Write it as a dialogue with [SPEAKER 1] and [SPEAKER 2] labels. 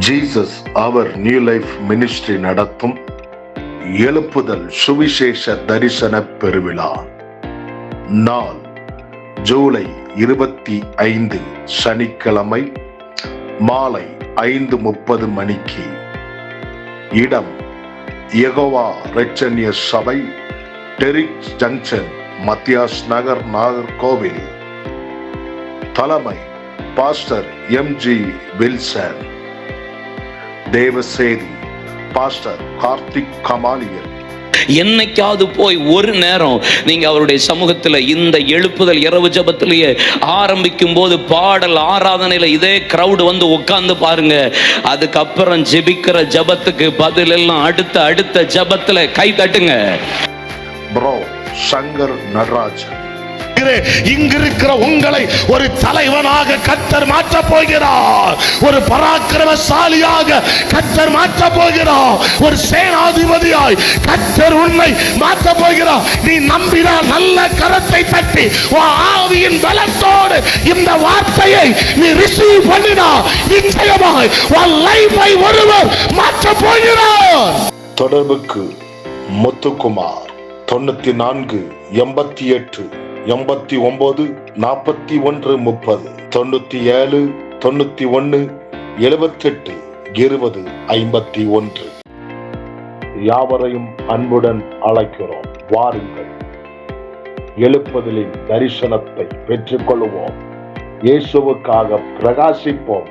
[SPEAKER 1] Jesus அவர் new life ministry நடத்தும் எழுப்புதல் சுவிசேஷ தரிசன பெருவிழா. நாள் ஜூலை 25 சனிக்கிழமை மாலை 5:30 மணிக்கு. இடம் யெகோவா இரட்சணிய சபை, டெரிக் ஜங்ஷன், மத்தியாஸ் நகர், நாகர்கோவில். தலைமை பாஸ்டர் MG வில்சன். தேவசேதி பாஸ்டர் கார்த்திக் கமாலியல்.
[SPEAKER 2] என்னைக்காவது போய் ஒரு நேரம் நீங்க அவருடைய சமூகத்துல இந்த எழுப்புதல் இரவு ஜபத்திலேயே ஆரம்பிக்கும் போது பாடல் ஆராதனையில இதே கிரவுட் வந்து உட்கார்ந்து பாருங்க. அதுக்கப்புறம் ஜெபிக்கிற ஜபத்துக்கு பதில் எல்லாம் அடுத்த ஜபத்துல கை தட்டுங்க.
[SPEAKER 1] ப்ரோ சங்கர் நடராஜன்.
[SPEAKER 3] இங்கிருக்கிற உங்களை ஒரு தலைவனாக கர்த்தர் மாற்ற போகிறார். ஒரு பராக்கிரமசாலியாக கர்த்தர் மாற்ற போகிறார். ஒரு சேனாதிபதியாய் கர்த்தர் உன்னை மாற்ற போகிறார். நீ நம்பினால் நல்ல கரத்தை தட்டி ஆவியின் பலத்தோடு இந்த வார்த்தையை நீ ரிசீவ் பண்ணினா நிச்சயமாக உன் லைஃபை ஒருவர் மாற்ற போகிறார்.
[SPEAKER 1] தொடர்புக்கு முத்துக்குமார் 94 88 89 41 30 97 91 78 20 51. யாவரையும் அன்புடன் அழைக்கிறோம். வாருங்கள், எழுப்புதலின் தரிசனத்தை பெற்றுக்கொள்வோம். இயேசுவுக்காக பிரகாசிப்போம்.